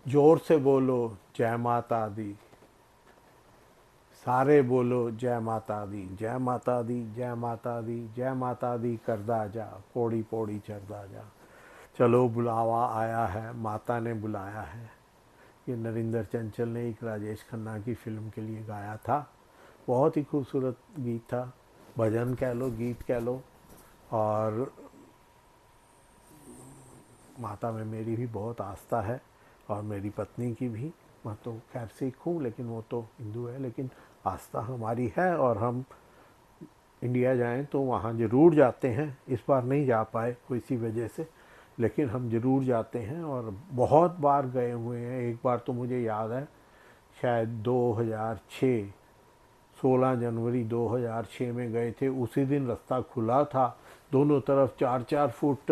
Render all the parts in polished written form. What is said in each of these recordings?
जोर से बोलो जय माता दी, सारे बोलो जय माता दी, जय माता दी, जय माता दी, जय माता दी करदा जा, पौड़ी पौड़ी चढ़दा जा। चलो बुलावा आया है, माता ने बुलाया है। ये नरेंद्र चंचल ने एक राजेश खन्ना की फिल्म के लिए गाया था। बहुत ही खूबसूरत गीत था, भजन कह लो, गीत कह लो। और माता में मेरी भी बहुत आस्था है, और मेरी पत्नी की भी। मैं तो खैर सिख हूँ, लेकिन वो तो हिंदू है। लेकिन आस्था हमारी है, और हम इंडिया जाएं तो वहाँ ज़रूर जाते हैं। इस बार नहीं जा पाए किसी वजह से, लेकिन हम ज़रूर जाते हैं और बहुत बार गए हुए हैं। एक बार तो मुझे याद है, शायद 2006, 16 जनवरी 2006 में गए थे। उसी दिन रास्ता खुला था, दोनों तरफ 4-4 फुट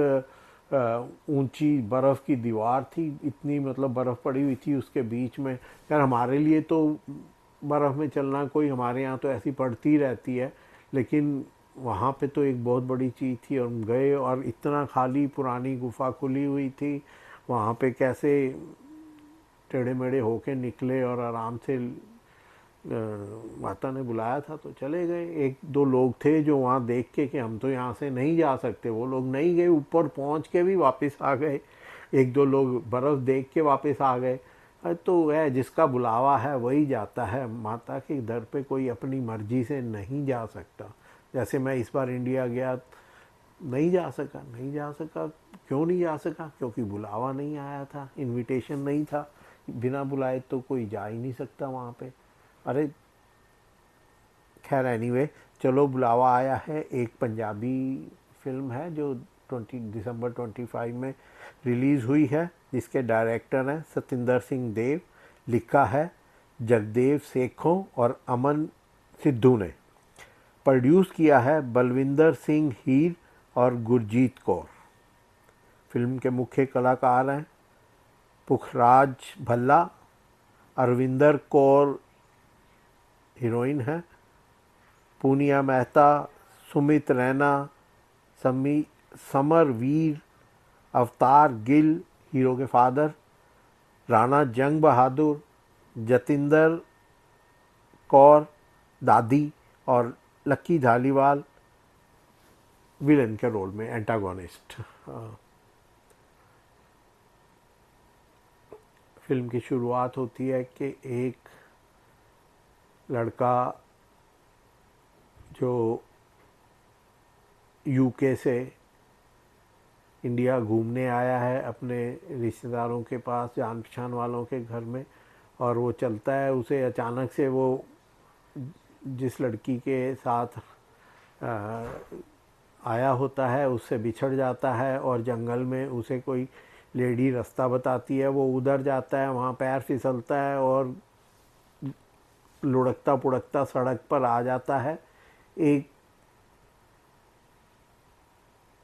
ऊंची बर्फ़ की दीवार थी। इतनी मतलब बर्फ़ पड़ी हुई थी उसके बीच में। यार हमारे लिए तो बर्फ़ में चलना कोई, हमारे यहाँ तो ऐसी पड़ती रहती है, लेकिन वहाँ पे तो एक बहुत बड़ी चीज़ थी। और हम गए, और इतना खाली, पुरानी गुफा खुली हुई थी वहाँ पे। कैसे टेढ़े मेढ़े होके निकले, और आराम से माता ने बुलाया था तो चले गए। एक दो लोग थे जो वहाँ देख के कि हम तो यहाँ से नहीं जा सकते, वो लोग नहीं गए, ऊपर पहुँच के भी वापस आ गए। एक दो लोग बर्फ़ देख के वापस आ गए। तो है, जिसका बुलावा है वही जाता है। माता के दर पे कोई अपनी मर्जी से नहीं जा सकता। जैसे मैं इस बार इंडिया गया, नहीं जा सका, नहीं जा सका। क्यों नहीं जा सका? क्योंकि बुलावा नहीं आया था, इनविटेशन नहीं था। बिना बुलाए तो कोई जा ही नहीं सकता वहाँ पे। अरे खैर एनीवे, चलो बुलावा आया है एक पंजाबी फिल्म है जो 20 दिसंबर 25 में रिलीज़ हुई है, जिसके डायरेक्टर हैं सतिंदर सिंह देव। लिखा है जगदेव सेखों और अमन सिद्धू ने। प्रोड्यूस किया है बलविंदर सिंह हीर और गुरजीत कौर। फिल्म के मुख्य कलाकार हैं पुखराज भल्ला, अरविंदर कौर हीरोइन है, पूनिया मेहता, सुमित रैना, समी समर वीर, अवतार गिल हीरो के फादर, राणा जंग बहादुर, जतिंदर कौर दादी, और लक्की धालीवाल विलन के रोल में, एंटागोनिस्ट। फिल्म की शुरुआत होती है कि एक लड़का जो यूके से इंडिया घूमने आया है अपने रिश्तेदारों के पास, जान पहचान वालों के घर में, और वो चलता है। उसे अचानक से वो जिस लड़की के साथ आया होता है उससे बिछड़ जाता है, और जंगल में उसे कोई लेडी रास्ता बताती है। वो उधर जाता है, वहाँ पैर फिसलता है और लुढ़कता पुढ़कता सड़क पर आ जाता है। एक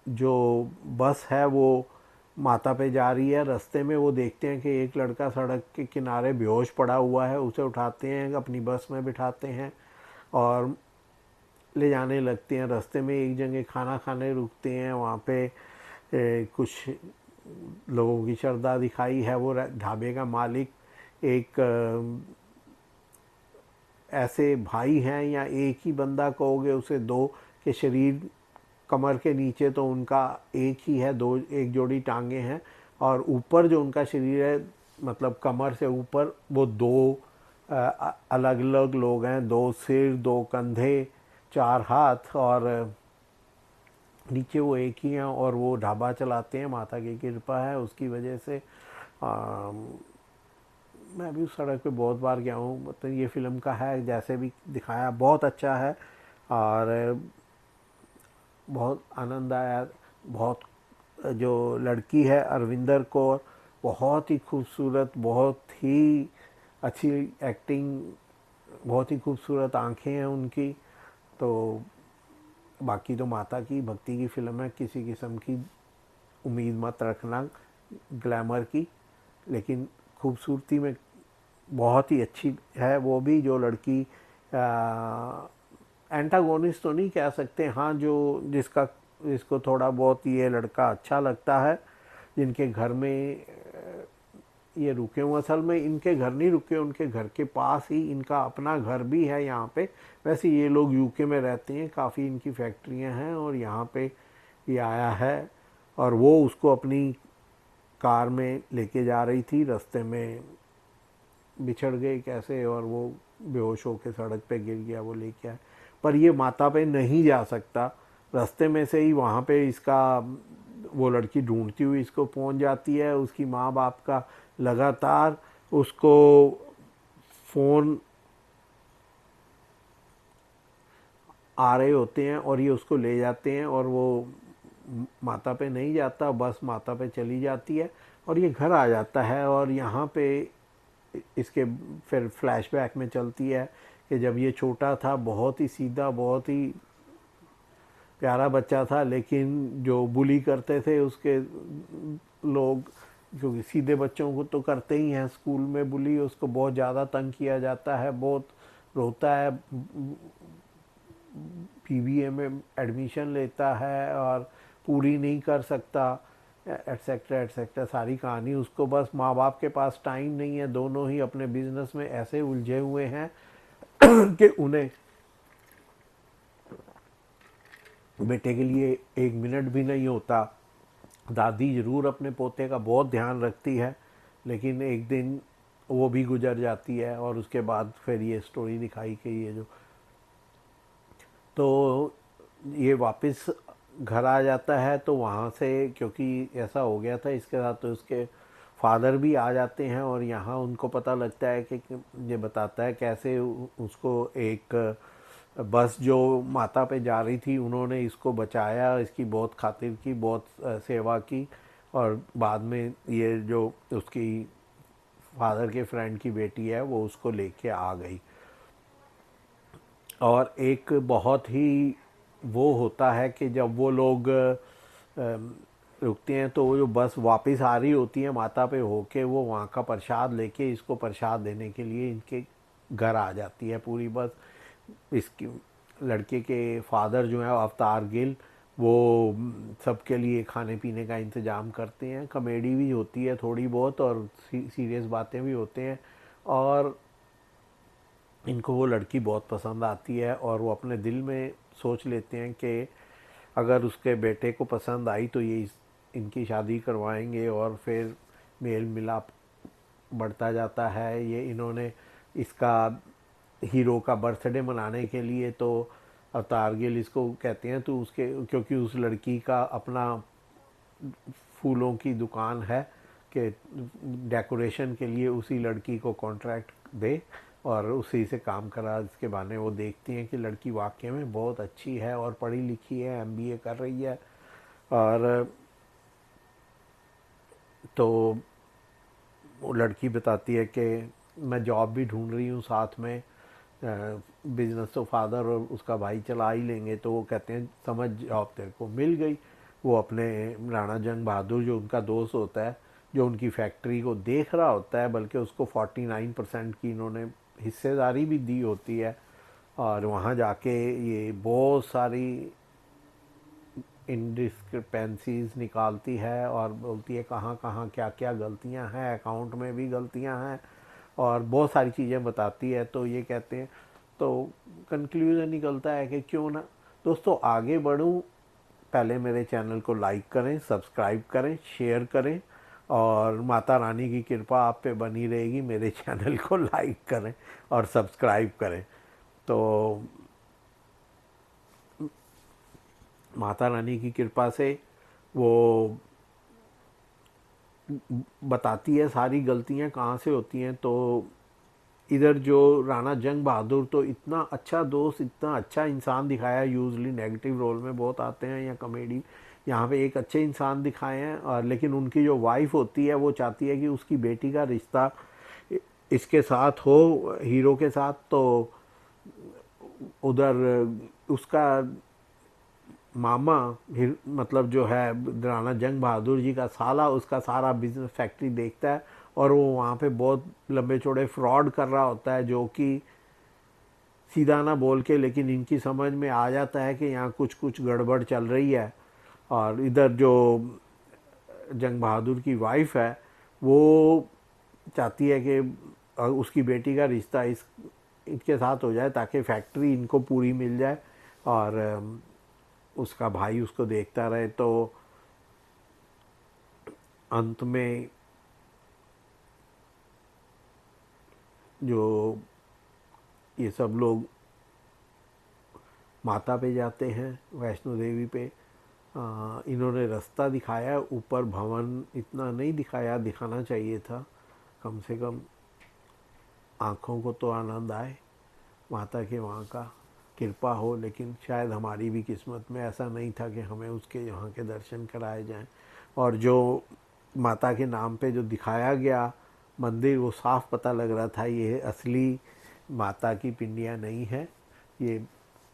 जो बस है वो माता पे जा रही है। रास्ते में वो देखते हैं कि एक लड़का सड़क के किनारे बेहोश पड़ा हुआ है। उसे उठाते हैं, अपनी बस में बिठाते हैं और ले जाने लगते हैं। रास्ते में एक जगह खाना खाने रुकते हैं, वहाँ पे कुछ लोगों की श्रद्धा दिखाई है। वो ढाबे का मालिक एक ऐसे भाई हैं, या एक ही बंदा कहोगे उसे, दो के शरीर कमर के नीचे तो उनका एक ही है, दो एक जोड़ी टांगे हैं, और ऊपर जो उनका शरीर है, मतलब कमर से ऊपर, वो दो अलग अलग लोग हैं। दो सिर, दो कंधे, चार हाथ, और नीचे वो एक ही हैं। और वो ढाबा चलाते हैं, माता की कृपा है उसकी वजह से। मैं भी उस सड़क पे बहुत बार गया हूँ। मतलब ये फिल्म का है, जैसे भी दिखाया बहुत अच्छा है, और बहुत आनंद आया। बहुत जो लड़की है अरविंदर कौर, बहुत ही खूबसूरत, बहुत ही अच्छी एक्टिंग, बहुत ही खूबसूरत आंखें हैं उनकी। तो बाकी तो माता की भक्ति की फिल्म है, किसी किस्म की उम्मीद मत रखना ग्लैमर की, लेकिन खूबसूरती में बहुत ही अच्छी है। वो भी जो लड़की एंटागोनिस्ट तो नहीं कह सकते, हाँ, जो जिसको थोड़ा बहुत ये लड़का अच्छा लगता है, जिनके घर में ये रुके हुए, असल में इनके घर नहीं रुके, उनके घर के पास ही इनका अपना घर भी है यहाँ पे। वैसे ये लोग यूके में रहते हैं, काफ़ी इनकी फैक्ट्रियाँ हैं और यहाँ पे ये आया है और वो उसको अपनी कार में लेके जा रही थी, रास्ते में बिछड़ गई कैसे और वो बेहोश होकर सड़क पे गिर गया, वो लेके आए। पर ये माता पे नहीं जा सकता, रास्ते में से ही वहाँ पे इसका वो लड़की ढूंढती हुई इसको पहुँच जाती है। उसकी माँ बाप का लगातार उसको फ़ोन आ रहे होते हैं और ये उसको ले जाते हैं और वो माता पे नहीं जाता, बस माता पे चली जाती है और ये घर आ जाता है। और यहाँ पे इसके फिर फ्लैशबैक में चलती है कि जब ये छोटा था, बहुत ही सीधा, बहुत ही प्यारा बच्चा था, लेकिन जो बुली करते थे उसके लोग, क्योंकि सीधे बच्चों को तो करते ही हैं स्कूल में बुली, उसको बहुत ज़्यादा तंग किया जाता है, बहुत रोता है, पीबीए में एडमिशन लेता है और पूरी नहीं कर सकता, एटसेट्रा एटसेट्रा। सारी कहानी उसको, बस माँ बाप के पास टाइम नहीं है, दोनों ही अपने बिजनेस में ऐसे उलझे हुए हैं कि उन्हें बेटे के लिए एक मिनट भी नहीं होता। दादी ज़रूर अपने पोते का बहुत ध्यान रखती है, लेकिन एक दिन वो भी गुजर जाती है और उसके बाद फिर ये स्टोरी दिखाई कि ये जो, तो ये वापस घर आ जाता है। तो वहाँ से, क्योंकि ऐसा हो गया था इसके साथ, तो उसके फादर भी आ जाते हैं और यहाँ उनको पता लगता है कि ये बताता है कैसे उसको एक बस जो माता पे जा रही थी, उन्होंने इसको बचाया, इसकी बहुत खातिर की, बहुत सेवा की और बाद में ये जो उसकी फादर के फ्रेंड की बेटी है वो उसको लेके आ गई। और एक बहुत ही वो होता है कि जब वो लोग रुकते हैं तो वो जो बस वापस आ रही होती है माता पे होके, वो वहाँ का प्रसाद लेके इसको प्रसाद देने के लिए इनके घर आ जाती है पूरी बस। इसकी लड़के के फादर जो है अवतार गिल, वो सबके लिए खाने पीने का इंतज़ाम करते हैं। कॉमेडी भी होती है थोड़ी बहुत और सीरियस बातें भी होते हैं और इनको वो लड़की बहुत पसंद आती है और वो अपने दिल में सोच लेते हैं कि अगर उसके बेटे को पसंद आई तो ये इनकी शादी करवाएंगे और फिर मेल मिलाप बढ़ता जाता है। ये इन्होंने इसका हीरो का बर्थडे मनाने के लिए, तो अवतार गिल इसको कहते हैं तो उसके, क्योंकि उस लड़की का अपना फूलों की दुकान है, कि डेकोरेशन के लिए उसी लड़की को कॉन्ट्रैक्ट दे और उसी से काम करा। इसके बहाने वो देखती हैं कि लड़की वाकई में बहुत अच्छी है और पढ़ी लिखी है, एमबीए कर रही है। और तो वो लड़की बताती है कि मैं जॉब भी ढूंढ रही हूँ साथ में, बिजनेस तो फादर और उसका भाई चला ही लेंगे। तो वो कहते हैं समझ जॉब तेरे को मिल गई। वो अपने राणा जंग बहादुर जो उनका दोस्त होता है, जो उनकी फैक्ट्री को देख रहा होता है, बल्कि उसको 49% की इन्होंने हिस्सेदारी भी दी होती है। और वहाँ जाके ये बहुत सारी इनडिस्क्रिपेंसीज निकालती है और बोलती है कहाँ कहाँ क्या क्या गलतियाँ हैं, अकाउंट में भी गलतियाँ हैं और बहुत सारी चीज़ें बताती है। तो ये कहते हैं, तो कंक्लूजन निकलता है कि क्यों ना दोस्तों आगे बढ़ूँ, पहले मेरे चैनल को लाइक करें, सब्सक्राइब करें, शेयर करें और माता रानी की कृपा आप पे बनी रहेगी। मेरे चैनल को लाइक करें और सब्सक्राइब करें। तो माता रानी की कृपा से वो बताती है सारी गलतियां कहाँ से होती हैं। तो इधर जो राणा जंग बहादुर, तो इतना अच्छा दोस्त, इतना अच्छा इंसान दिखाया है। यूजली नेगेटिव रोल में बहुत आते हैं या कॉमेडी, यहाँ पे एक अच्छे इंसान दिखाए हैं। और लेकिन उनकी जो वाइफ होती है वो चाहती है कि उसकी बेटी का रिश्ता इसके साथ हो, हीरो के साथ। तो उधर उसका मामा, मतलब जो है राणा जंग बहादुर जी का साला, उसका सारा बिजनेस फैक्ट्री देखता है और वो वहाँ पे बहुत लंबे चौड़े फ्रॉड कर रहा होता है, जो कि सीधा ना बोल के, लेकिन इनकी समझ में आ जाता है कि यहाँ कुछ कुछ गड़बड़ चल रही है। और इधर जो जंग बहादुर की वाइफ है वो चाहती है कि उसकी बेटी का रिश्ता इनके साथ हो जाए ताकि फैक्ट्री इनको पूरी मिल जाए, और उसका भाई उसको देखता रहे। तो अंत में जो ये सब लोग माता पे जाते हैं, वैष्णो देवी पे, इन्होंने रास्ता दिखाया, ऊपर भवन इतना नहीं दिखाया, दिखाना चाहिए था। कम से कम आँखों को तो आनंद आए, माता के वहाँ का कृपा हो। लेकिन शायद हमारी भी किस्मत में ऐसा नहीं था कि हमें उसके यहाँ के दर्शन कराए जाएं। और जो माता के नाम पे जो दिखाया गया मंदिर, वो साफ पता लग रहा था ये असली माता की पिंडियाँ नहीं है, ये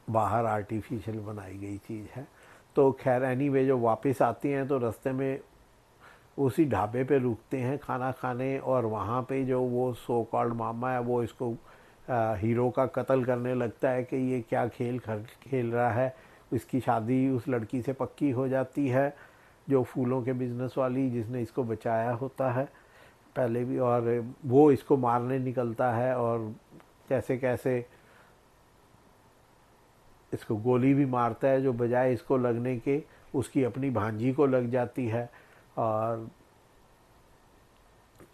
बाहर आर्टिफिशियल बनाई गई चीज़ है। तो खैर एनीवे, जो वापस आती हैं तो रास्ते में उसी ढाबे पे रुकते हैं खाना खाने, और वहाँ पे जो वो सो कॉल्ड मामा है वो इसको हीरो का कत्ल करने लगता है कि ये क्या खेल खेल रहा है। इसकी शादी उस लड़की से पक्की हो जाती है जो फूलों के बिजनेस वाली, जिसने इसको बचाया होता है पहले भी, और वो इसको मारने निकलता है, और कैसे कैसे इसको गोली भी मारता है जो बजाय इसको लगने के उसकी अपनी भांजी को लग जाती है, और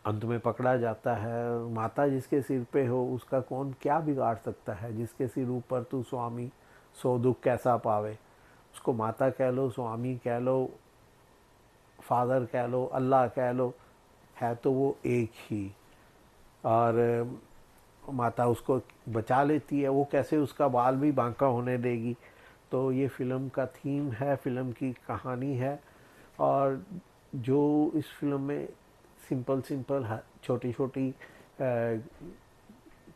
अंत में पकड़ा जाता है। माता जिसके सिर पे हो उसका कौन क्या बिगाड़ सकता है, जिसके सिर ऊपर तू स्वामी सो दुख कैसा पावे। उसको माता कह लो, स्वामी कह लो, फादर कह लो, अल्लाह कह लो, है तो वो एक ही। और माता उसको बचा लेती है, वो कैसे उसका बाल भी बांका होने देगी। तो ये फ़िल्म का थीम है, फ़िल्म की कहानी है। और जो इस फिल्म में सिंपल सिंपल छोटी छोटी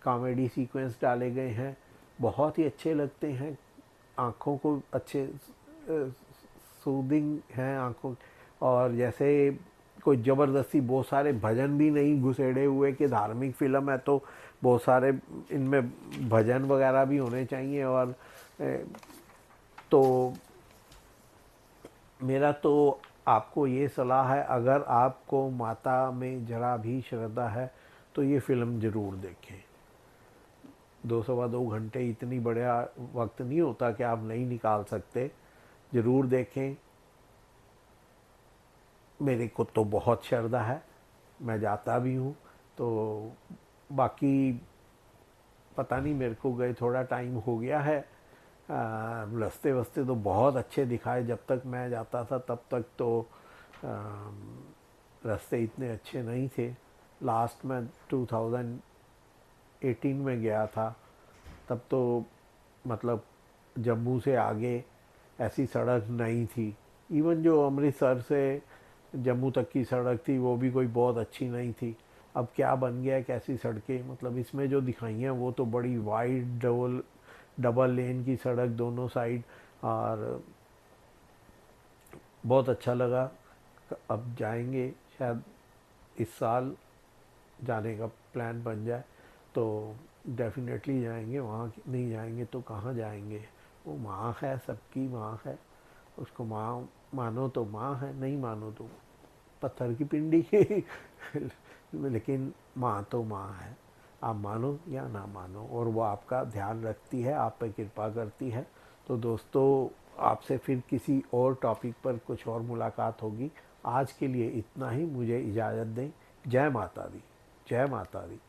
कॉमेडी सीक्वेंस डाले गए हैं, बहुत ही अच्छे लगते हैं, आँखों को अच्छे सूदिंग हैं आँखों। और जैसे कोई ज़बरदस्ती बहुत सारे भजन भी नहीं घुसेड़े हुए कि धार्मिक फिल्म है तो बहुत सारे इनमें भजन वगैरह भी होने चाहिए। और तो मेरा तो आपको ये सलाह है, अगर आपको माता में ज़रा भी श्रद्धा है तो ये फ़िल्म ज़रूर देखें। 2 सवा 2 घंटे इतनी बढ़िया वक्त नहीं होता कि आप नहीं निकाल सकते, ज़रूर देखें। मेरे को तो बहुत श्रद्धा है, मैं जाता भी हूँ। तो बाकी पता नहीं, मेरे को गए थोड़ा टाइम हो गया है। रास्ते वस्ते तो बहुत अच्छे दिखाए, जब तक मैं जाता था तब तक तो रास्ते इतने अच्छे नहीं थे। लास्ट में 2018 में गया था, तब तो मतलब जम्मू से आगे ऐसी सड़क नहीं थी। इवन जो अमृतसर से जम्मू तक की सड़क थी वो भी कोई बहुत अच्छी नहीं थी। अब क्या बन गया है, कैसी सड़कें, मतलब इसमें जो दिखाई हैं वो तो बड़ी वाइड डबल लेन की सड़क दोनों साइड, और बहुत अच्छा लगा। अब जाएंगे, शायद इस साल जाने का प्लान बन जाए तो डेफिनेटली जाएंगे। वहाँ नहीं जाएंगे तो कहाँ जाएंगे। वो माँ है, सबकी माँ है, उसको माँ मानो तो माँ है, नहीं मानो तो पत्थर की पिंडी लेकिन माँ तो माँ है, आप मानो या ना मानो, और वो आपका ध्यान रखती है, आप पे कृपा करती है। तो दोस्तों, आपसे फिर किसी और टॉपिक पर कुछ और मुलाकात होगी। आज के लिए इतना ही, मुझे इजाज़त दें। जय माता दी, जय माता दी।